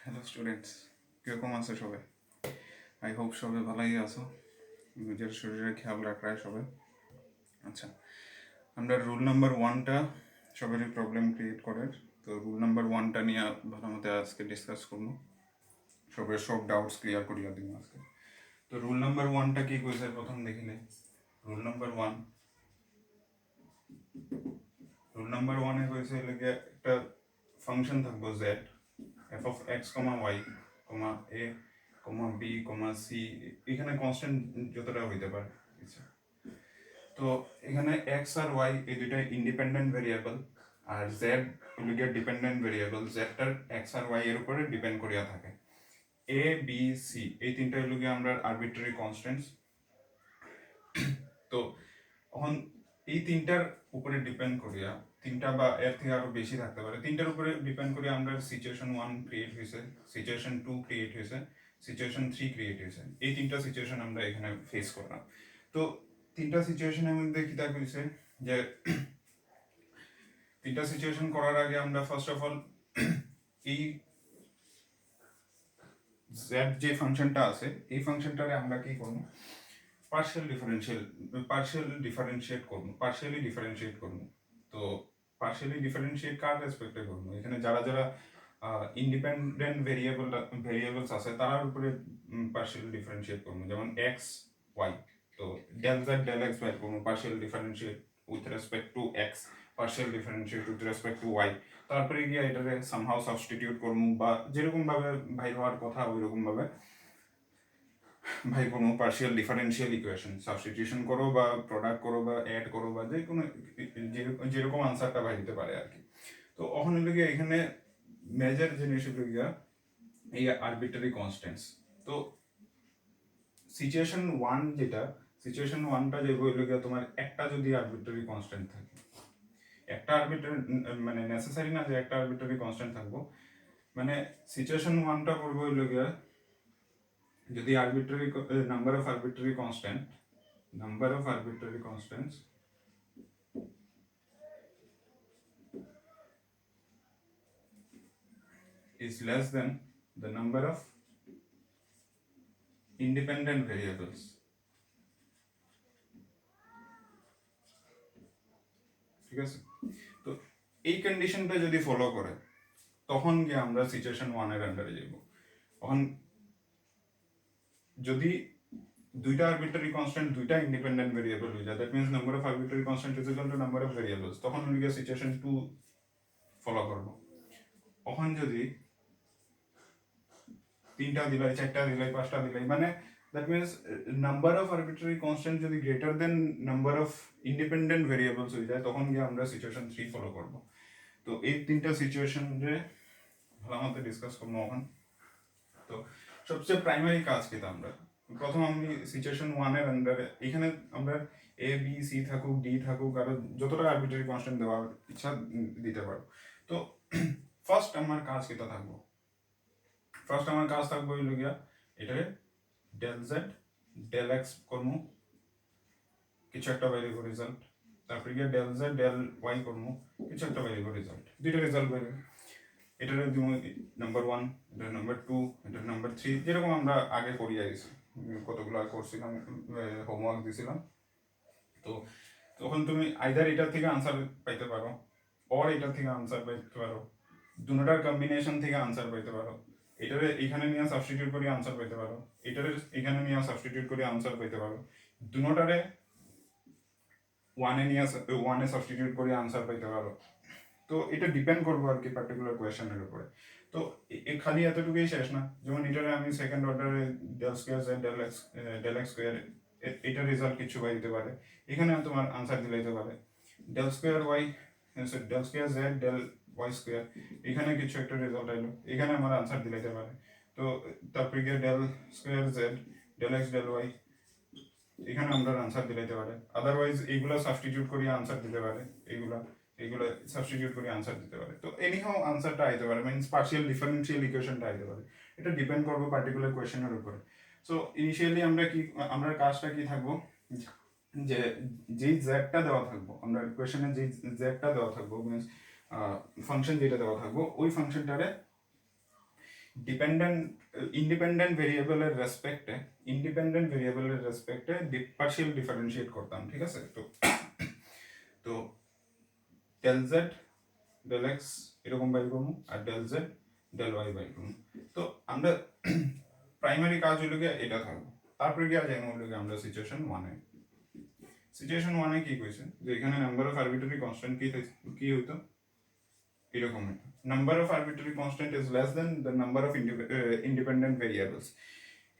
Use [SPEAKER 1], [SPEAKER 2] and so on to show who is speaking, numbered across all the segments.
[SPEAKER 1] Hello students, কীরকম আছো সবাই? আই হোপ সবাই ভালোই আছো, নিজের শরীরের খেয়াল রাখায় সবাই। আচ্ছা, আমরা রুল নাম্বার 1টা সবারই প্রবলেম ক্রিয়েট করে, তো রুল নাম্বার 1টা নিয়ে ভালো মতো আজকে ডিসকাস করবো, সবাই সব ডাউটস ক্লিয়ার করিয়া দিব আজকে। তো রুল নাম্বার 1টা কি কইছে প্রথম দেখিলে, রুল নাম্বার 1 কইছে লাগে একটা ফাংশন থাকবো Z F of X comma Y comma A comma B comma C, এখানে কনস্ট্যান্ট যতটা হইতে পারে। আচ্ছা, তো এখানে এক্স আর ওয়াই এই দুইটা ইন্ডিপেন্ডেন্ট ভেরিয়েবল, আর জেড হলো গিয়ে ডিপেন্ডেন্ট ভেরিয়েবল। জেডটার এক্স আর ওয়াই এর উপরে ডিপেন্ড করিয়া থাকে। এ বি সি এই তিনটা হলো গিয়ে আমরা আরবিট্রারি কনস্ট্যান্টস। তো এখন এই তিনটার উপরে ডিপেন্ড করিয়া, তিনটা বা এর থেকে আরো বেশি থাকতে পারে, তিনটার উপরে ডিপেন্ড করিয়া আমরা সিচুয়েশন 1 ক্রিয়েট হয়েছে, সিচুয়েশন 2 ক্রিয়েট হয়েছে, সিচুয়েশন 3 ক্রিয়েট হয়েছে। এই তিনটা সিচুয়েশন আমরা এখানে ফেস করলাম। তো তিনটা সিচুয়েশনের মধ্যে কি তা হয়েছে যে তিনটা সিচুয়েশন করার আগে আমরা ফার্স্ট অফ অল এই জেড যে ফাংশনটা আছে এই ফাংশনটারে আমরা কি করব, পার্শিয়ালি ডিফারেন্সিয়েট করব। তো পার্শিয়ালি ডিফারেন্সিয়েট কার রেসপেক্টে করব, এখানে যারা যারা ইন্ডিপেন্ডেন্ট ভেরিয়েবলস আছে তার উপরে পার্শিয়ালি ডিফারেন্সিয়েট করব, যেমন এক্স ওয়াই। তো del Z del x y করব, partial differentiate with respect to x, partial differentiate with respect to y. তারপরে গিয়ে এটারে সামহাউ সাবস্টিটিউট করব, বা যেরকম ভাবে ভাই হওয়ার কথা ওই রকম ভাবে ভাই কোনো পার্শিয়াল ডিফারেন্সিয়াল ইকুয়েশন সাবস্টিটিউশন করো বা প্রোডাক্ট করো বা অ্যাড করো বা যে কোনো যেরকম আনসারটা ভাই দিতে পারে আর কি। তো এখন হলো গিয়ে এখানে মেজর জিনিস হলো গিয়া এই আরবিট্রারি কনস্ট্যান্টস। তো সিচুয়েশন ওয়ানটা যে হইলো গিয়া তোমার একটা যদি আরবিট্রারি কনস্ট্যান্ট থাকে, একটা আরবিট্রারি মানে নেসেসারি না যে একটা আরবিট্রারি কনস্ট্যান্ট থাকবো, মানে সিচুয়েশন ওয়ানটা করবো হইলো গিয়া যদি arbitrary number of arbitrary constants is less than the number of independent variables, ঠিক আছে? তো এই কন্ডিশনটা যদি ফলো করে তখন গিয়ে আমরা সিচুয়েশন 1 এর আন্ডারে যাব। তখন যদি দুইটা আরবিট্রারি কনস্ট্যান্ট দুইটা ইন্ডিপেন্ডেন্ট ভেরিয়েবল হয়ে যায়, that means number of arbitrary constant is equal two number of variables, তখন গিয়ে সিচুয়েশন 2 ফলো করব। তখন যদি তিনটা দিলাই, চারটা দিলাই, পাঁচটা দিলাই, মানে that means number of arbitrary constant যদি greater than number of independent variables হয়ে যায় তখন গিয়ে আমরা সিচুয়েশন 3 ফলো করব। তো এই তিনটা সিচুয়েশনে ভালো মতো ডিসকাস করবো এখন। তো সবচেয়ে প্রাইমারি কাজ কি, আমরা প্রথম আমি সিচুয়েশন 1 এর আন্ডারে এখানে আমরা এ বি সি থাকুক ডি থাকুক আরো যতটা আরবিট্রারি কনস্ট্যান্ট দেওয়ার ইচ্ছা দিতে পারবো। তো ফার্স্ট আমার কাজ কিটা থাকবো, হইল গিয়া এটারে ডেল জেড ডেল এক্স করবো, কিছু একটা ভ্যারিয়েবল রেজাল্ট, তারপরে গিয়া ডেল জেড ডেল ওয়াই করবো, কিছু একটা ভ্যারিয়েবল রেজাল্ট, দুইটা রেজাল্ট বেরোবে। এটারে দিব নাম্বার 1, এটা নাম্বার 2, এটা নাম্বার 3, যেরকম আমরা আগে করিয়া গেছি, কতগুলো করছিলাম, হোমওয়ার্ক দিছিলাম। তো তখন তুমি আইদার এটার থেকে আনসার পাইতে পারো, অর এটার থেকে আনসার পাইতে পারো, দুটার কম্বিনেশন থেকে আনসার পাইতে পারো, এটারে এখানে নিয়ে সাবস্টিটিউট করে আনসার পাইতে পারো, এটারে এখানে নিয়ে সাবস্টিটিউট করে আনসার পাইতে পারো, দুটারে ওয়ানে সাবস্টিটিউট করে আনসার পাইতে পারো। তো এটা ডিপেন্ড করবো আর কি পার্টিকুলার কোয়েশনের উপরে। তো খালি এতটুকুই শেষ না, যেমন এটারে আমি সেকেন্ড অর্ডারে del square Z del x square এটা রেজাল্ট কিছু পাই দিতে পারে, এখানে তোমার আনসার দিতে পারে। Del square Y del square Z del Y square, এখানে কিছু একটা রেজাল্ট আইলো, এখানে আমার আনসার দিতে পারে। তো তারপরে গিয়ে del square Z del X del Y, এখানে আমরা আনসার দিতে পারে। আদারওয়াইজ এইগুলা সাবস্টিটিউট করে আনসার দিতে পারে, এইগুলা সাবস্টিটিউট করে আনসার দিতে পারে। তো এনিহাও আনসারটা আইতে পারে, মিন্স পার্শিয়াল ডিফারেন্সিয়াল ইকুয়েশনটা আইতে পারে। এটা ডিপেন্ড করবে পার্টিকুলার কোয়েশনের উপরে। সো ইনিশিয়ালি আমরা কাজটা কি থাকবো, যে যেই জেডটা দেওয়া থাকবো, আমরা কোয়েশনে যেই জেডটা দেওয়া থাকবো, মিন্স ফাংশন যেটা দেওয়া থাকবো ওই ফাংশনটারে ইন্ডিপেন্ডেন্ট ভেরিয়েবলের রেসপেক্টে পার্শিয়াল ডিফারেন্সিয়েট করতাম, ঠিক আছে? তো ডেল জেড ডেল এক্স এরকম বাই করবো, আর del Z del y by করবো। তো আমরা প্রাইমারি কাজ হইল গিয়ে এটা থাকবো। তারপরে গিয়ে যাই হইল গিয়ে আমরা সিচুয়েশন ওয়ানে কি কইছে যে এখানে নাম্বার অফ আরবিট্রারি কনস্ট্যান্ট কি হইতো এরকম হইতো, number of arbitrary constant is less than the number of independent variables.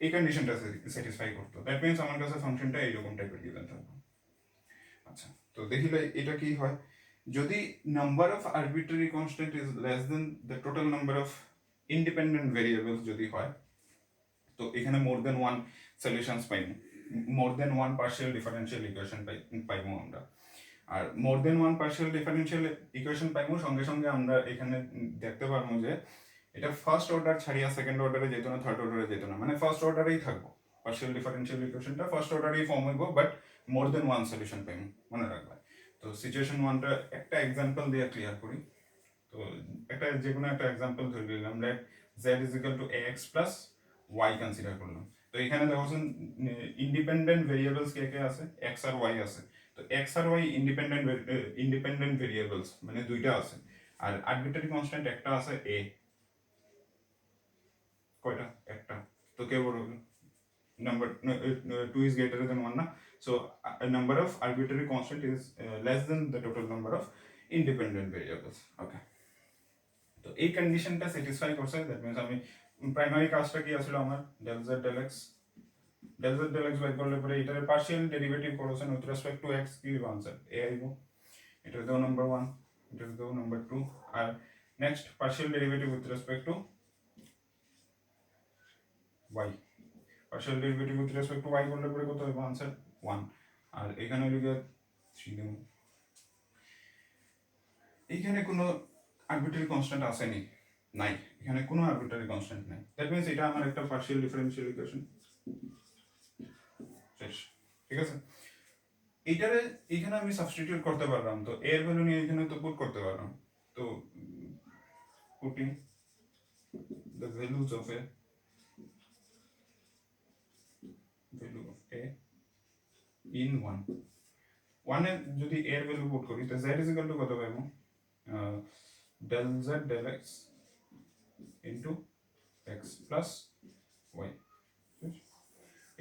[SPEAKER 1] এই কন্ডিশনটা স্যাটিসফাই করতো। দ্যাট মিনস আমার কাছে ফাংশনটা এইরকম টাইপের গিভেন থাকবে। আচ্ছা, তো দেখিলে এটা কি হয়, যদি number of arbitrary constant is less than the total number of independent variables যদি হয়, তো এখানে মোর দেন ওয়ান সলিউশনস পাইবো, মোর than one partial differential equation পাইবো আমরা। আর মোর than one partial differential equation পাইবো সঙ্গে সঙ্গে আমরা এখানে দেখতে পারবো যে এটা ফার্স্ট অর্ডার ছাড়িয়া সেকেন্ড অর্ডারে যেত না, থার্ড অর্ডারে যেত না, মানে ফার্স্ট অর্ডারেই থাকবো। পার্শিয়াল ডিফারেন্সিয়াল ইকুয়েশনটা ফার্স্ট অর্ডারেই ফর্ম হইব, but more than one solution পাইবো, মনে রাখবে। তো সিচুয়েশন ওয়ানটা একটা এক্সাম্পল দিয়ে ক্লিয়ার করি। তো একটা যে কোনো একটা এক্সাম্পল ধরে নিলাম, like Z is equal to X plus Y consider করলাম। তো এখানে দেখছেন ইন্ডিপেন্ডেন্ট ভেরিয়েবলস কে কে আছে, এক্স আর ওয়াই আছে। তো এক্স আর ওয়াই ইন্ডিপেন্ডেন্ট ভেরিয়েবলস মানে দুইটা আছে, আর আরবিট্রারি কনস্ট্যান্ট একটা আছে এ। কয়টা? একটা। তো কে বড় হলো? number 2 is greater than 1 na, so a number of arbitrary constant is less than the total number of independent variables. Okay, তো এই কন্ডিশনটা স্যাটিসফাই করছে। দ্যাট মিন্স আমি প্রাইমারি কাজটা কি আসলে আমার del Z del X by করলে পরে এটার পার্শিয়াল ডেরিভেটিভ করছেন উইথ রেসপেক্ট টু এক্স, কি আনসার এ আইব। এটা দাও নাম্বার 1, এটা দাও নাম্বার 2, আর next partial derivative with respect to y, partial derivative with respect to y করলে পরে কত হবে আনসার 1। আর এখানে লিখে 3 দেব। এইখানে কোনো আরবিট্রারি কনস্ট্যান্ট আসেনি, নাই, এখানে কোনো আরবিট্রারি কনস্ট্যান্ট নাই। দ্যাট মিন্স এটা আমার একটা পার্শিয়াল ডিফারেন্সিয়াল ইকুয়েশন শেষ, ঠিক আছে? এইটারে এখানে আমি সাবস্টিটিউট করতে পারলাম, তো এর ভ্যালু নিয়ে এখানে তো পুট করতে পারলাম। তো putting the values of A in 1 এ যদি এর ভ্যালু পুট করি তো z ইজ ইকুয়াল টু কত পাবো, del z del x into x plus y।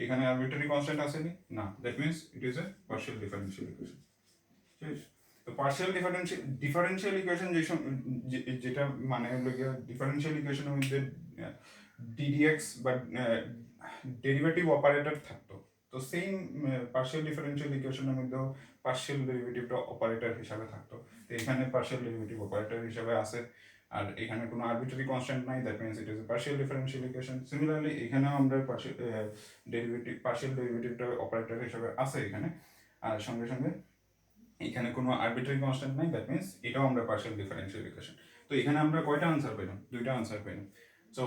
[SPEAKER 1] এখানে আরবিট্রারি কনস্ট্যান্ট আসেনি না, that means it is a partial differential equation. ঠিক আছে? তো পার্শিয়াল ডিফারেন্সিয়াল ইকুয়েশন যেটা মানে হলো গিয়ে ডিফারেন্সিয়াল ইকুয়েশনের মধ্যে ddx বা ডেরিভেটিভ অপারেটর থাকতো, তো সেম পার্শিয়াল ডিফারেন্সিয়াল ইকুয়েশনের মধ্যেও পার্শিয়াল ডেরিভেটিভটা অপারেটর হিসাবে থাকতো। তো এখানে পার্শিয়াল ডেরিভেটিভ অপারেটর হিসাবে আছে, আর এখানে কোনো আরবিট্রারি কনস্ট্যান্ট নাই, that means it is a partial differential equation. Similarly এখানেও আমরা পার্শিয়াল ডেরিভেটিভটা অপারেটর হিসাবে আছে এখানে, আর সঙ্গে সঙ্গে এখানে কোনো আরবিট্রারি কনস্ট্যান্ট নাই, দ্যাট মিন্স এটাও আমরা পার্শিয়াল ডিফারেন্সিয়াল ইকুয়েশন। তো এখানে আমরা কয়টা আনসার পেলাম? দুইটা আনসার পেলাম। সো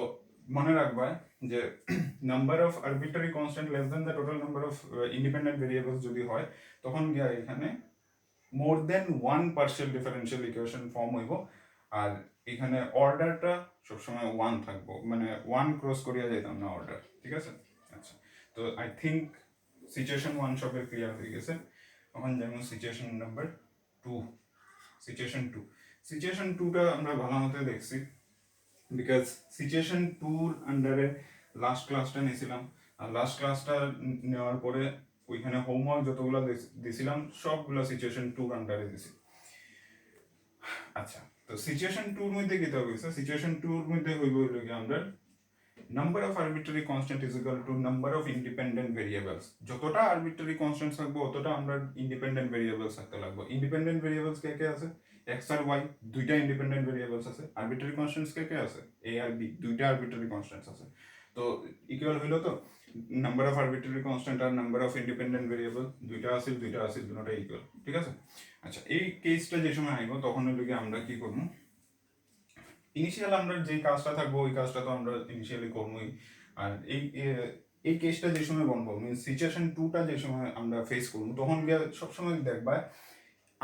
[SPEAKER 1] মনে রাখবা যে number of arbitrary constant less than the total number of independent variables যদি হয়, তখন গিয়া এখানে more than one partial differential equation form হইব, আর এখানে অর্ডারটা সবসময় 1 থাকবো, মানে 1 ক্রস করিয়া যেতাম না অর্ডার, ঠিক আছে? আচ্ছা, তো আই থিঙ্ক সিচুয়েশন 1 সবে ক্লিয়ার হয়ে গেছে। এখন যেমন সিচুয়েশন নাম্বার 2, সিচুয়েশন 2টা আমরা ভালো মতো দেখছি, বিকজ সিচুয়েশন 2 আন্ডারে লাস্ট ক্লাসটা নিয়েছিলাম, আর লাস্ট ক্লাসটা নেওয়ার পরে ওইখানে হোমওয়ার্ক যতগুলো দিয়েছিলাম সবগুলো সিচুয়েশন 2 আন্ডারে দিছি। আচ্ছা, তো সিচুয়েশন 2 এর মধ্যে কি দেওয়া হয়েছে? সিচুয়েশন 2 এর মধ্যে হইব হলো কি আমরা number of arbitrary constant is equal two number of independent variables. যতটা আরবিট্রারি কনস্ট্যান্ট থাকবে অতটা আমরা ইন্ডিপেন্ডেন্ট ভেরিয়েবলস থাকতে লাগবে। ইন্ডিপেন্ডেন্ট ভেরিয়েবলস কে কে আছে? এক্স আর ওয়াই দুইটা ইন্ডিপেন্ডেন্ট ভেরিয়েবলস আছে। আরবিট্রারি কনস্ট্যান্টস কে কে আছে? এ আর বি দুইটা আরবিট্রারি কনস্ট্যান্টস আছে। তো ইকুয়াল হইলো তো নাম্বার অফ আরবিট্রারি কনস্ট্যান্ট আর নাম্বার অফ ইন্ডিপেন্ডেন্ট ভেরিয়েবল দুইটা আছে দুটোটা ইকুয়াল, ঠিক আছে? আচ্ছা, এই কেসটা যে সময় আইব তখন হইলো কি আমরা কি করব, ইনিশিয়াল আমরা যে কাজটা থাকবো ওই কাজটা তো আমরা ইনিশিয়ালি করবোই। আর এই কেসটা যে সময় বনবো, মিনস সিচুয়েশন 2টা যে সময় আমরা ফেস করবো, তখন গিয়ে সবসময় দেখবা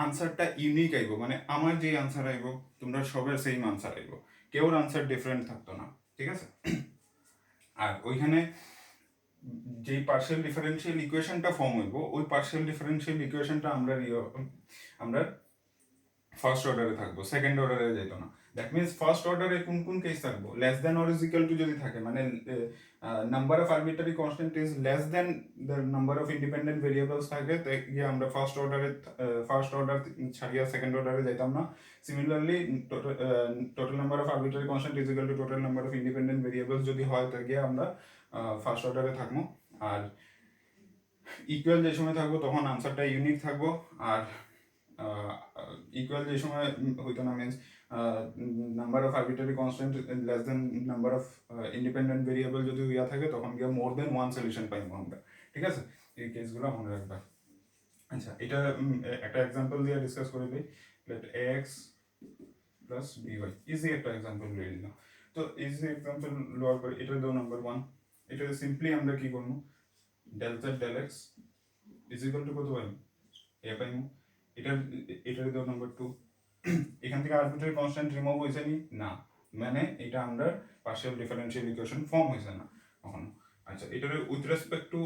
[SPEAKER 1] আনসারটা ইউনিক আইব, মানে আমার যে আনসার আইব তোমরা সবার সেম আনসার আইব, কেউর আনসার ডিফারেন্ট থাকতো না, ঠিক আছে? আর ওইখানে যেই পার্শিয়াল ডিফারেন্সিয়াল ইকুয়েশনটা ফর্ম হইব, ওই পার্শিয়াল ডিফারেন্সিয়াল ইকুয়েশনটা আমরা ফার্স্ট অর্ডারে থাকবো, সেকেন্ড অর্ডারে যেত না। দ্যাট মিনস ফার্স্ট অর্ডারে কোন কোন কেস থাকবো, less than or is equal two যদি থাকে, মানে number of arbitrary constant is less than the number of independent variables থাকে, গিয়ে আমরা ফার্স্ট অর্ডার ছাড়িয়া সেকেন্ড অর্ডারে যাইতাম না। Similarly total number of arbitrary constant is equal two total number of independent variables যদি হয়, তো গিয়ে আমরা ফার্স্ট অর্ডারে থাকবো। আর ইকুয়াল যে সময় থাকবো তখন আনসারটা ইউনিক থাকবো, আর ইকুয়াল যে সময় হইতো না, means number of arbitrary constant less then number of independent variable যদি ইয়া থাকে, তখন গিয়ে মোর দেন ওয়ান সলিউশন পাইবো আমরা, ঠিক আছে? এই কেসগুলো মনে রাখবা। আচ্ছা, এটা একটা এক্সাম্পল দিয়ে ডিসকাস করে দিই। Let X plus B Y, easy একটা এক্সাম্পল লিয়ে দিলাম। তো ইজি এক্সাম্পল লওয়ার পর এটা দাও নাম্বার 1, এটা সিম্পলি আমরা কি করবো, del Z del X is equal to কত পাইবো, এ পাইবো। এটার দাও নাম্বার 2, এখান থেকে আরবিট্রারি কনস্ট্যান্ট রিমুভ হয়েছে নি না, মানে এটা আমরা পার্শিয়াল ডিফারেন্সিয়াল ইকুয়েশন ফর্ম হয়েছে না কখনো। আচ্ছা, এটার উইথ রেসপেক্ট টু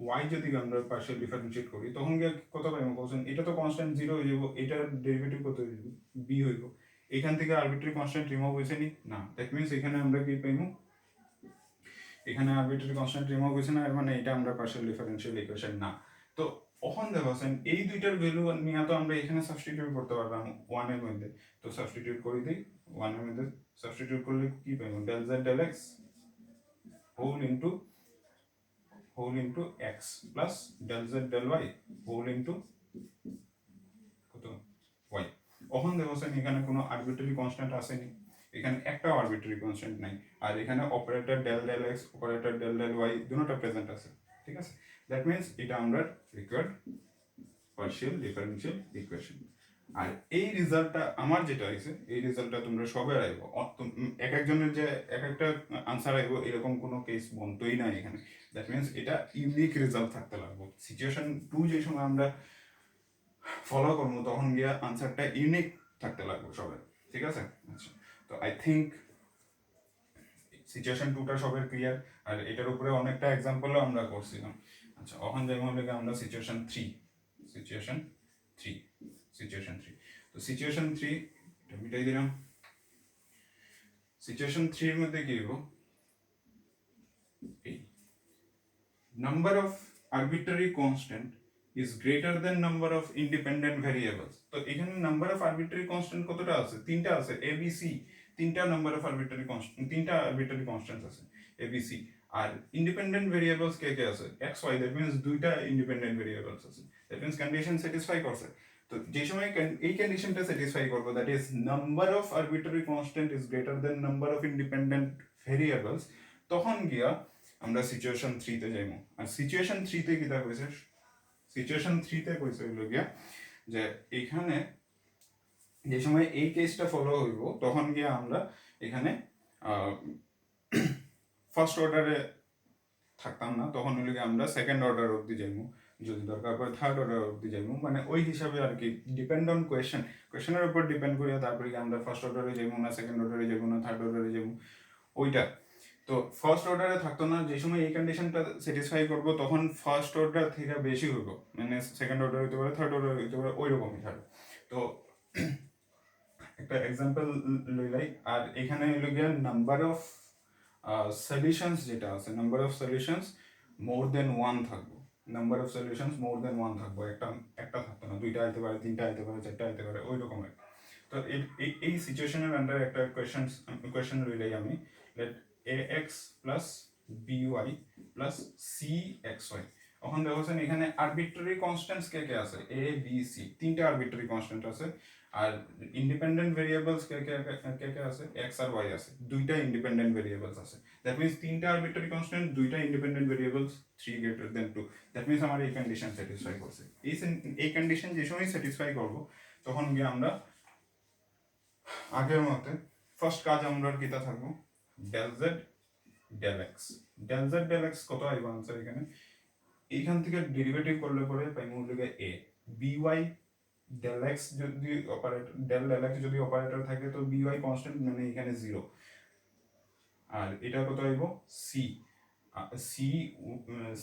[SPEAKER 1] ওয়াই যদি আমরা পার্শিয়াল ডিফারেন্সিয়েট করি, তখন গিয়ে কত পাইবো কোশ্চেন, এটা তো কনস্ট্যান্ট 0 হয়ে যাবো, এটার ডেরিভেটিভ কত হয়ে যাবে, বি হইব। এখান থেকে আরবিট্রারি কনস্ট্যান্ট রিমুভ হয়েছে নি না, দ্যাট মিনস এখানে আমরা কি পাইবো, এখানে আরবিট্রারি কনস্ট্যান্ট রিমুভ হয়েছে না, এর মানে এটা আমরা পার্শিয়াল ডিফারেন্সিয়াল ইকুয়েশন না। তো এখন দেখেন এই দুইটার ভ্যালু নিয়ে তো আমরা এখানে সাবস্টিটিউট করতে পারলাম 1 এর মধ্যে, তো সাবস্টিটিউট করে দিই। 1 এর মধ্যে সাবস্টিটিউট করলে কি পাবো, del Z del X whole into X plus del Z del Y whole into কত ওয়াই। এখন দেখেন এখানে কোনো আরবিট্রারি কনস্ট্যান্ট আসেনি, এখানে একটা আরবিট্রারি কনস্ট্যান্ট নাই, আর এখানে operator del del x operator del del y দুটোটা প্রেজেন্ট আছে, ঠিক আছে? দ্যাট মিনস এটা আমরা রিকোয়ার্ড পার্শিয়াল ডিফারেন্সিয়াল ইকুয়েশন। আর এই রেজাল্টটা আমার যেটা হয়েছে, এই রেজাল্টটা তোমরা সবাই আইব, এক একজনের যে এক একটা আনসার আইব এরকম কোনো কেস বলতোই না এখানে। দ্যাট মিনস এটা ইউনিক রেজাল্ট থাকতে লাগবে। সিচুয়েশন 2 যে সময় আমরা ফলো করবো, তখন গিয়া আনসারটা ইউনিক থাকতে লাগবে সবাই, ঠিক আছে? আচ্ছা, তো আই থিঙ্ক সিচুয়েশন 2টা সবাই ক্লিয়ার, আর এটার উপরে অনেকটা এক্সাম্পলও আমরা করছিলাম। আচ্ছা, এখন যেমন আমরা সিচুয়েশন 3 তো সিচুয়েশন 3 এটা মিটাই দিলাম। সিচুয়েশন 3 এর মধ্যে কি হইব, এই number of arbitrary constant is greater than number of independent variables. তো এখানে নাম্বার অফ আরবিট্রারি কনস্ট্যান্ট কতটা আছে, 3টা আছে, এবিসি, 3টা নাম্বার অফ আরবিট্রারি কনস্ট্যান্ট, 3টা আরবিট্রারি কনস্ট্যান্টস আছে এবিসি। আর ইন্ডিপেন্ডেন্ট ভেরিয়েবলস কে কে আছে, এক্স ওয়াই, দ্যাট মিন্স 2টা ইন্ডিপেন্ডেন্ট ভেরিয়েবলস আছে, দ্যাট মিন্স কন্ডিশন স্যাটিসফাই করছে। তো যে সময় এই কন্ডিশনটা স্যাটিসফাই করবে, that is number of arbitrary constant is greater than number of independent variables, তখন গিয়া আমরা সিচুয়েশন 3 তে যাইবো। আর সিচুয়েশন 3 তে কি কইছে, সিচুয়েশন 3 তে কইছে হইল গিয়া যে এখানে যে সময় এই কেসটা ফলো হইব, তখন গিয়া আমরা এখানে ফার্স্ট অর্ডারে থাকতাম না, তখন হইলে গিয়ে আমরা সেকেন্ড অর্ডার অবধি যাইবো, যদি দরকার পড়ে থার্ড অর্ডার অবধি যাইবো, মানে ওই হিসাবে আর কি, ডিপেন্ড অন কোয়েশ্চেনের উপর ডিপেন্ড করিয়া তারপরে আমরা ফার্স্ট অর্ডারে যাইবো না, সেকেন্ড অর্ডারে যাইবো না, থার্ড অর্ডারে যাইবো, ওইটা। তো ফার্স্ট অর্ডারে থাকতো না, যে সময় এই কন্ডিশনটা স্যাটিসফাই করবো, তখন ফার্স্ট অর্ডার থেকে বেশি হইব, মানে সেকেন্ড অর্ডার হইতে পারে, থার্ড অর্ডার হইতে পারে, ওই রকমই থাকবে। তো একটা এক্সাম্পল লইলাই। আর এখানে হইল গিয়া নাম্বার অফ সলিউশনস যেটা আছে, নাম্বার অফ সলিউশনস মোর দেন 1 থাকবো, নাম্বার অফ সলিউশনস মোর দেন 1 থাকবো, একটা থাকতো না, 2টা আইতে পারে, 3টা আইতে পারে, 4টা আইতে পারে, ওই রকম আর কি। তো এই সিচুয়েশনের আন্ডার একটা কোয়েশ্চেন লইলাই আমি, let ax plus by plus cxy। এখন দেখছেন এখানে আরবিট্রারি কনস্ট্যান্টস কে কে আছে, a b c, 3টা আরবিট্রারি কনস্ট্যান্ট আছে। আর ইন্ডিপেন্ডেন্ট ভেরিয়েবলস কে কে আছে, x আর y আছে, 2টা ইন্ডিপেন্ডেন্ট ভেরিয়েবলস আছে। দ্যাট মিন্স 3টা আরবিট্রারি কনস্ট্যান্ট, 2টা independent variables, 3 greater than 2। That means আমার এই কন্ডিশন স্যাটিসফাই করছে। এই কন্ডিশন যে সময় স্যাটিসফাই করব, তখন গিয়ে আমরা আগের মতে ফার্স্ট কাজ আমরা কিটা থাকবো, del Z del X. Del Z del X কত আইব আনসার, এখানে এইখান থেকে ডেরিভেটিভ করলে পরে পাইমু হলো এ, বিওয়াই ডেল এক্স যদি অপারেটর ডেল এক্স যদি অপারেটর থাকে তো বিওয়াই কনস্ট্যান্ট মানে এখানে 0, আর এটা কত আইব C C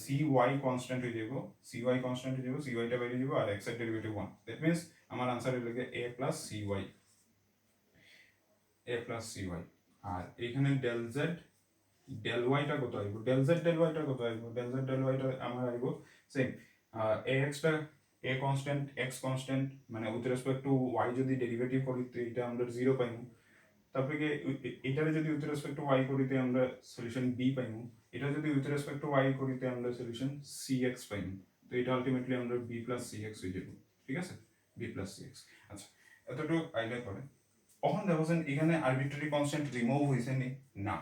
[SPEAKER 1] C Y constant হয়ে যাব, সি ওয়াই কনস্ট্যান্ট হয়ে যাব, সি ওয়াইটা বাইরে যাব আর এক্স এর ডেরিভেটিভ 1, দ্যাট মিন্স আমার আনসার হয়ে লাগে এ প্লাস সি ওয়াই, এ প্লাস সি ওয়াই। আর এখানে ডেল জেড ডেল ওয়াইটা কত আইব, ডেল জেড ডেল ওয়াইটা কত আইব, ডেল জেড ডেল ওয়াইটা আমার আইব same, A extra a constant x constant মানে উইথ রেসপেক্ট টু ওয়াই যদি ডেরিভেটিভ করি তো এটা আমরা 0 পাইব, তারপরে এটারে যদি উইথ রেসপেক্ট টু ওয়াই করিতে আমরা সলিউশন বি পাইব, এটা যদি উইথ রেসপেক্ট টু ওয়াই করিতে আমরা সলিউশন সি এক্স পাইব, তো এটা আলটিমেটলি আমরা বি প্লাস সি এক্স হয়ে যাব, ঠিক আছে, বি প্লাস সি এক্স। আচ্ছা এতটুকু আইডিয়া করে এখন দেখছেন এখানে আরবিট্রারি কনস্ট্যান্ট রিমুভ হয়েছে নি, না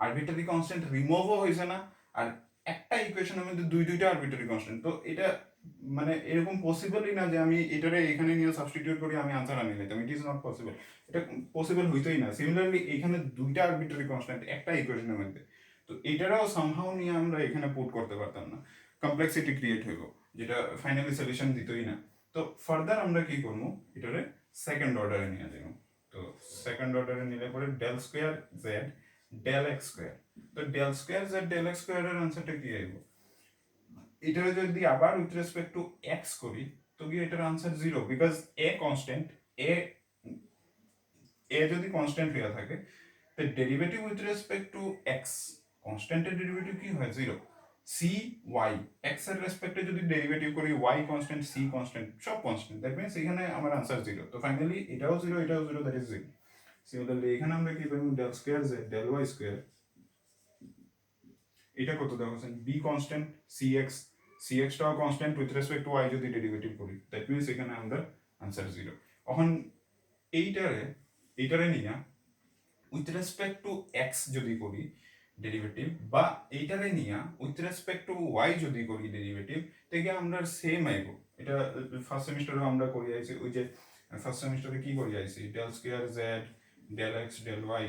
[SPEAKER 1] আরবিট্রারি কনস্ট্যান্ট রিমুভও হয়েছে না, আর একটা ইকুয়েশনের মধ্যে দুইটা আরবিট্রারি কনস্ট্যান্ট, তো এটা মানে এরকম পসিবলই না যে আমি এটারে এখানে নিয়ে সাবস্টিটিউট করি আমি আনসার আনি নিতাম, ইট ইজ নট পসিবল, এটা পসিবল হইতোই না। সিমিলারলি এখানে দুইটা আরবিট্রারি কনস্ট্যান্ট একটা ইকুয়েশনের মধ্যে, তো এটারাও সামহাও নিয়ে আমরা এখানে পুট করতে পারতাম না, কমপ্লেক্সিটি ক্রিয়েট হইব যেটা ফাইনালি সলিউশন দিতই না। তো ফার্দার আমরা কি করবো, এটারে সেকেন্ড অর্ডারে নিয়ে যাব, তো সেকেন্ড অর্ডারে নিলে পরে del square Z del x square, তো del square Z del x স্কোয়ারের আনসারটা কি আইব, এটারে যদি আবার উইথ রেসপেক্ট টু এক্স করি তো কি এটার answer 0, because a constant, a a যদি কনস্ট্যান্ট হয়ে থাকে তো derivative with respect to x কনস্ট্যান্টের ডেরিভেটিভ কি হয় 0, সি ওয়াই এক্স এর রেসপেক্টে যদি ডেরিভেটিভ করি ওয়াই কনস্ট্যান্ট সি কনস্ট্যান্ট সব কনস্ট্যান্ট, দ্যাট মিন্স এখানে আমার আনসার 0, তো ফাইনালি এটাও 0 এটাও 0, দ্যাট ইজ 0। সিমিলারলি এখানে আমরা কি পাবো del square Z del Y square, এটা কত দেখছেন বি কনস্ট্যান্ট সি এক্স টাও constant with respect to Y যদি ডেরিভেটিভ করি দ্যাট মিন্স এখানে আমরা আনসার 0। এখন এইটারে নিয়ে উইথ রেসপেক্ট টু এক্স যদি করি ডেরিভেটিভ বা এইটারে নিয়ে উইথ রেসপেক্ট টু ওয়াই যদি করি ডেরিভেটিভ থেকে আমরা সেম আইব, এটা ফার্স্ট সেমিস্টারে আমরা করি আইছি, ওই যে ফার্স্ট সেমিস্টারে কি করি আইছি del square Z del X del Y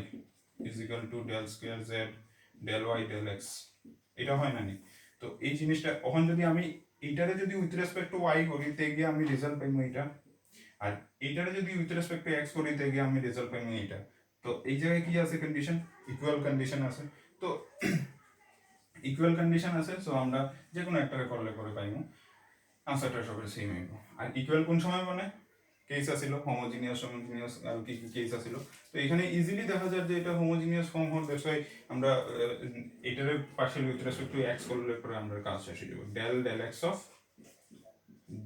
[SPEAKER 1] is equal to del square Z del Y del X, এটা হয় না নি? তো এই জিনিসটা এখন যদি আমি এইটারে যদি উইথ রেসপেক্ট টু ওয়াই করি তে গিয়ে আমি রেজাল্ট পাইবো এটা, আর এইটারে যদি উইথ রেসপেক্ট টু এক্স করি তে গিয়ে আমি রেজাল্ট পাইবো এটা, তো এই জায়গায় কি আছে কন্ডিশন, ইকুয়াল কন্ডিশন আছে, তো ইকুয়াল কন্ডিশন আছে, সো আমরা যে কোনো একটাকে করলে করে পাইবো আনসারটা সবের সেম হইব। আর ইকুয়াল কোন সময় মানে কেস আছিল হোমোজিনিয়াস আর কি কি কেস আছিল, তো এখানে ইজিলি দেখা যায় যে এটা হোমোজিনিয়াস ফর্ম হল, দ্যাটস ওয়াই আমরা এটারে partial with respect to x করলে পরে আমরা কাজ শেষ হয়ে যাব, del del x of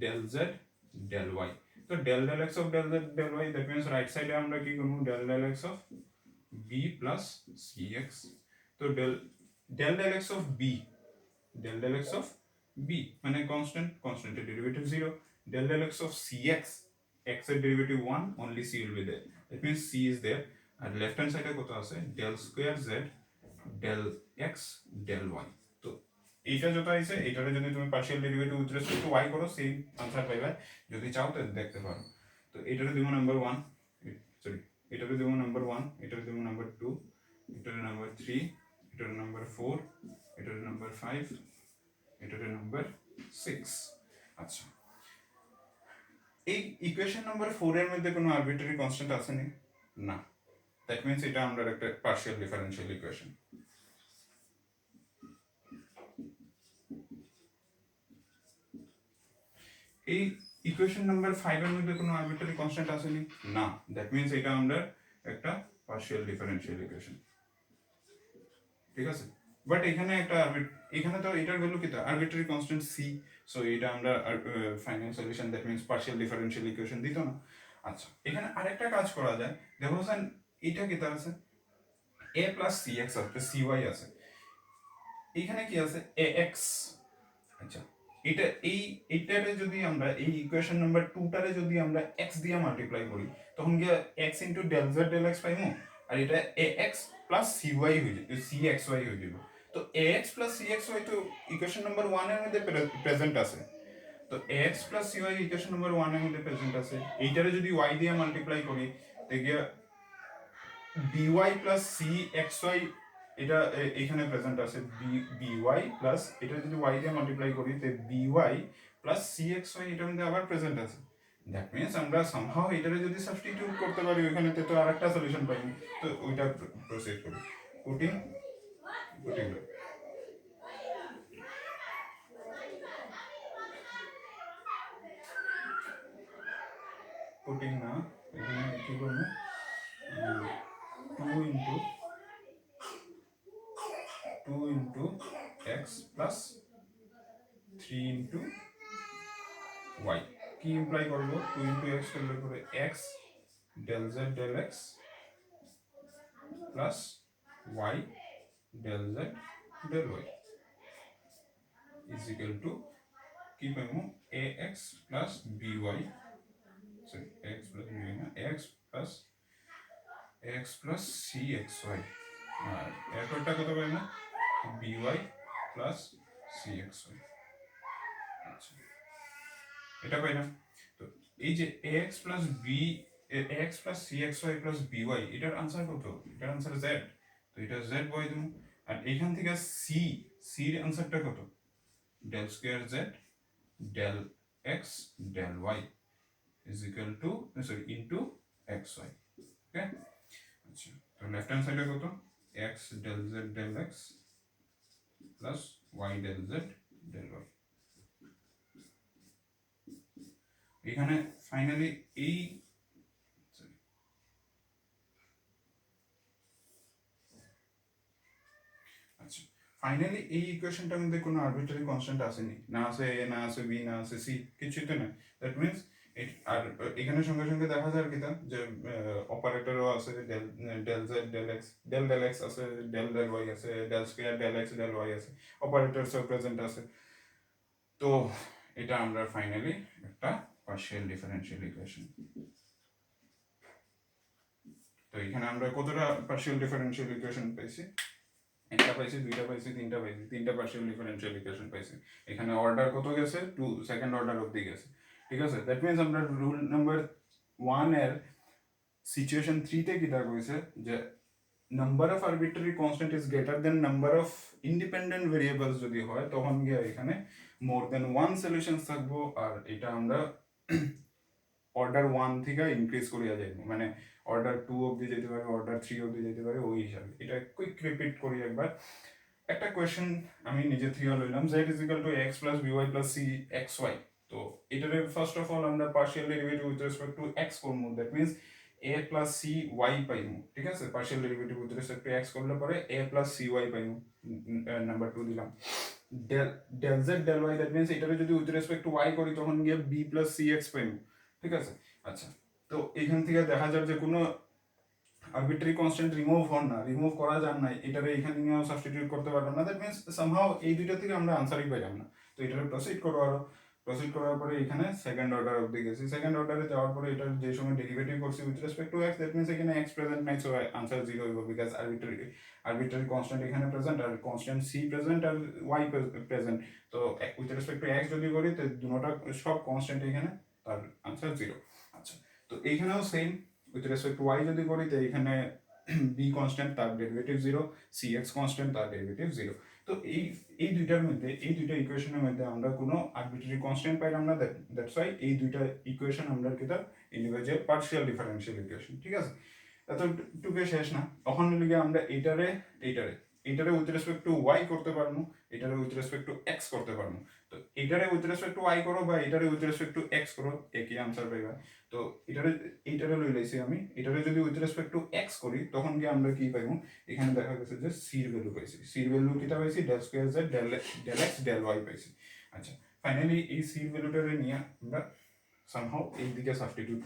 [SPEAKER 1] del Z del y, তো del del x of del Z del y that means right সাইডে আমরা কি করব del del x of b plus c x, তো del del del x of b del del x of b মানে constant, constant এর derivative 0, del del x of cx x এর derivative 1, only c will be there, that means c is there, আর left hand side এ কত আছে del square z del x del y, তো এইটা যত আছে এটারে যদি তুমি partial derivative with respect to y করো সেম আনসার পাইবে, যদি চাও তো দেখতে পারো। তো এটারে দিব নাম্বার 1, সরি এটারে দিব নাম্বার 1, এটারে দিব নাম্বার 2, এটারে নাম্বার 3, এটারে নাম্বার 4, এটারে নাম্বার 5, এটারে নাম্বার 6। আচ্ছা এই ইকুয়েশন নাম্বার 4 এর মধ্যে কোনো আরবিট্রারি কনস্ট্যান্ট আছে না, দ্যাট মিন্স এটা আমরা একটা পার্শিয়াল ডিফারেনশিয়াল ইকুয়েশন। এই ইকুয়েশন নাম্বার 5 এর মধ্যে কোনো আরবিট্রারি কনস্ট্যান্ট আছে না, দ্যাট মিন্স এটা আমরা একটা পার্শিয়াল ডিফারেনশিয়াল ইকুয়েশন, ঠিক আছে। বাট এখানে একটা এখানে তো এটার ভ্যালু কি, আরবিট্রারি কনস্ট্যান্ট সি, সো এটা আমরা final solution that means partial differential equation দিত না। আচ্ছা এখানে আরেকটা কাজ করা যায়, দেখো স্যার এটা কি তার আছে a প্লাস সি এক্স আছে, সি ওয়াই আছে, এখানে কি আছে এ এক্স। আচ্ছা এটা এইটারে যদি আমরা এই ইকুয়েশন নাম্বার 2 টারে যদি আমরা x দিয়ে মাল্টিপ্লাই করি তখন কি x into del Z del x পাইমু, আর এটা ax প্লাস cy হয়ে যাবে, cxy হয়ে যাবে, তো ax প্লাস cxy তো ইকুয়েশন নাম্বার 1 এর মধ্যে প্রেজেন্ট আছে, তো ax plus cy equation number 1 এর মধ্যে প্রেজেন্ট আছে, এইটারে যদি y দিয়ে মাল্টিপ্লাই করি তাহলে by প্লাস cxy এটা এখানে প্রেজেন্ট আছে, by প্লাস এটা যদি y দিয়ে মাল্টিপ্লাই করি তে by প্লাস cxy এটার মধ্যে আবার প্রেজেন্ট আছে, দ্যাট মিনস আমরা সামহাও এটারে যদি সাবস্টিটিউট করতে পারি ওইখানে তো আরেকটা সলিউশন পাইনি, তো ওইটা প্রসিড করি। পুটিং পুটিং পুটিং না, এখানে কি করবো, 2 into x plus 3 into y কি ইমপ্লাই করব, 2 into x করলে পরে x del z del x plus y del z del y is equal to কি পাবো, ax plus by, sorry x plus by না, x plus cxy, আর এরপরটা কত পাবো, by plus cxy। আচ্ছা এটা পাইলাম। তো এই যে ax plus b ax plus cxy plus by এটার আনসার কত, এটার আনসার z, তো এটা z বয় দেবো। আর এখান থেকে c এর আনসারটা কত, del square z del x del y is equal to sorry into xy, ওকে। আচ্ছা তো লেফট হ্যান্ড সাইডে কত, x del z del x plus y del z del y। এখানে ফাইনালি এই আচ্ছা ফাইনালি এই ইকুয়েশনটার মধ্যে কোনো আরবিট্রারি কনস্ট্যান্ট আসেনি, না আছে এ, না আছে বি, না আছে সি, কিছুই তো না। দ্যাট মিনস আর এখানে সঙ্গে সঙ্গে দেখা যায় কি যে অপারেটরও আছে, del del Z del X del X আছে, ডেল ওয়াই আছে, del square del X del Y আছে, অপারেটরসও প্রেজেন্ট আছে। তো এটা আমরা ফাইনালি একটা পার্শিয়াল ডিফারেনশিয়াল ইকুয়েশন। তো এখানে আমরা কতটা পার্শিয়াল ডিফারেনশিয়াল ইকুয়েশন পাইছি, একটা পাইছি, দুইটা পাইছি, তিনটা পাইছি, তিনটা পার্শিয়াল ডিফারেনশিয়াল ইকুয়েশন পাইছি। এখানে অর্ডার কত গেছে, 2 সেকেন্ড অর্ডার অবধি গেছে, ঠিক আছে। দ্যাট মিনস আমরা রুল নাম্বার 1 এর সিচুয়েশন 3 তে কিটা কইছে যে number of arbitrary constant is greater than number of independent variables যদি হয় তখন গিয়ে এখানে মোর দেন 1 সলিউশন থাকবো, আর এটা আমরা অর্ডার 1 থেকে ইনক্রিজ করিয়া যাইব, মানে অর্ডার 2 অবধি যেতে পারে, অর্ডার 3 অবধি যেতে পারে, ওই হিসাবে। এটা কুইক রিপিট করি একবার। একটা কোয়েশ্চেন আমি নিজে থেকে লইলাম, z is equal to x plus by plus c xy। তো এটারে ফার্স্ট অফ অল আমরা partial derivative with respect to x করব, that means a plus c y পাইমু, ঠিক আছে। Partial derivative with respect to x করলে পরে a plus c y পাইমু, নাম্বার 2 দিলাম। del z del y, that means এটারে যদি উইথ রেসপেক্ট টু y করি তখন গিয়ে b plus cx পাইমু, ঠিক আছে। আচ্ছা তো এখান থেকে দেখা যায় যে কোনো আরবিট্রারি কনস্ট্যান্ট রিমুভ করা যান না, এটারে এখানে নিয়েও সাবস্টিটিউট করতে পারলাম না, দ্যাট মিন্স সামহাও এই দুইটা থেকে আমরা আনসারই পাইলাম না। তো এটারে প্রসিড করবো, আরো প্রসিড করার পরে এখানে সেকেন্ড অর্ডার অবধি গেছি। সেকেন্ড অর্ডারে যাওয়ার পরে এটার যে সময় ডেরিভেটিভ করছি with respect to x, that means এখানে এক্স প্রেজেন্ট নাই, সো আনসার 0 হইব, বিকজ আরবিট্রারি কনস্ট্যান্ট এখানে প্রেজেন্ট, আর কনস্ট্যান্ট সি প্রেজেন্ট আর ওয়াই প্রেজেন্ট। তো উইথ রেসপেক্ট টু এক্স যদি করি তো দুটোটা সব কনস্ট্যান্ট এখানে, তার আনসার 0। আচ্ছা তো এইখানেও same, with respect to Y যদি করি তো এখানে বি কনস্ট্যান্ট তার ডেরিভেটিভ 0, সি এক্স কনস্ট্যান্ট তার ডেরিভেটিভ 0। তো এই দুইটার মধ্যে, এই দুইটা ইকুয়েশনের মধ্যে আমরা কোনো আরবিট্রারি কনস্ট্যান্ট পাইলাম না, দ্যাটস ওয়াই এই দুইটা ইকুয়েশন আমরা কিতা ইন্ডিভিজুয়াল পার্শিয়াল ডিফারেনশিয়াল ইকুয়েশন, ঠিক আছে। এতটুকু শেষ না, তখন লিগে আমরা এটারে উইথ রেসপেক্ট টু ওয়াই করতে পারবো, এটারে উইথ রেসপেক্ট টু এক্স করতে পারবো। তো এটারে উইথ রেসপেক্ট টু ওয়াই করো বা এটারে উইথ রেসপেক্ট টু এক্স করো, একই আনসার পাইবা। তো এটারে লই লাইছি আমি, এটারে যদি উইথ রেসপেক্ট টু এক্স করি তখন কি আমরা কি পাইবো, এখানে দেখা গেছে যে সির ভ্যালু পাইছি, সির ভ্যালু কিটা পাইছি, del square Z del X del Y পাইছি। আচ্ছা ফাইনালি এই সির ভ্যালুটারে নিয়ে আমরা সামহাও এই দিকে সাবস্টিটিউট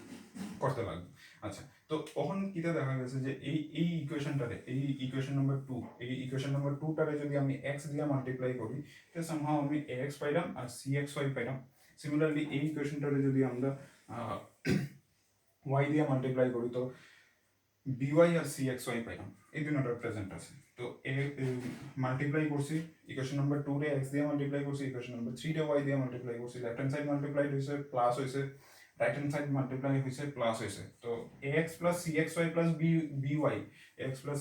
[SPEAKER 1] করতে লাগবে। আচ্ছা তো তখন কিটা দেখা গেছে যে এই ইকুয়েশনটারে, এই ইকুয়েশন নাম্বার 2, এই ইকুয়েশন নাম্বার 2 টারে যদি আমি x দিয়ে মাল্টিপ্লাই করি তো সামহাও আমি ax পাইলাম আর cxy পাইলাম। সিমিলারলি এই ইকুয়েশনটারে যদি আমরা y দিয়ে মাল্টিপ্লাই করি তো by আর cxy পাইলাম, এই দুটোটা প্রেজেন্ট আছে। তো মাল্টিপ্লাই করছি ইকুয়েশন নাম্বার 2 রে x দিয়ে মাল্টিপ্লাই করছি, ইকুয়েশন নাম্বার 3 রে y দিয়ে মাল্টিপ্লাই করছি, লেফট হ্যান্ড সাইড মাল্টিপ্লাই হইছে প্লাস হইছে, রাইট হ্যান্ড সাইড মাল্টিপ্লাই হইছে প্লাস হইছে। তো ax plus cxy plus by, x plus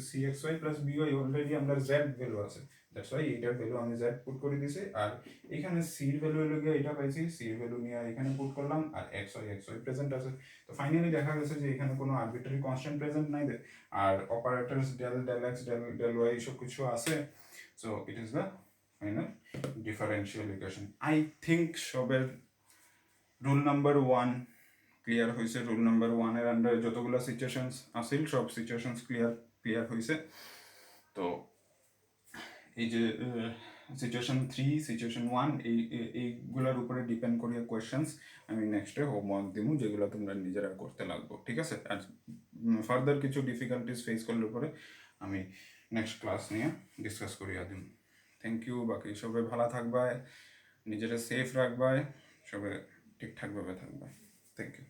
[SPEAKER 1] cxy plus by already আমরা z ভ্যালু আছে, দ্যাটস ওয়াই এইটার ভ্যালু আমি z পুট করে দিছি, আর এখানে সির ভ্যালু হলো গিয়ে এটা পাইছি, সির ভ্যালু নিয়ে এখানে পুট করলাম, আর xy প্রেজেন্ট আছে। তো ফাইনালি দেখা গেছে যে এখানে কোনো আরবিট্রারি কনস্ট্যান্ট প্রেজেন্ট নাই, আর operators del x del y সব কিছু আছে। So it is the final differential equation. I think সবের রুল নাম্বার 1 ক্লিয়ার হয়েছে। রুল নাম্বার 1 এর আন্ডারে যতগুলো সিচুয়েশনস আসিল সব সিচুয়েশনস ক্লিয়ার হয়েছে। তো এই যে সিচুয়েশন 3 সিচুয়েশন 1 এইগুলোর উপরে ডিপেন্ড করিয়া কোয়েশ্চেন্স আমি নেক্সটে হোমওয়ার্ক দিব, যেগুলো তোমরা নিজেরা করতে লাগবো, ঠিক আছে? আর ফার্দার কিছু ডিফিকাল্টিস ফেস করলে পরে আমি নেক্সট ক্লাস নিয়ে ডিসকাস করিয়া দিব। Thank you. বাকি সবাই ভালো থাকবায়, নিজেরা সেফ রাখবায়, সবাই ঠিকঠাকভাবে থাকবায়। Thank you.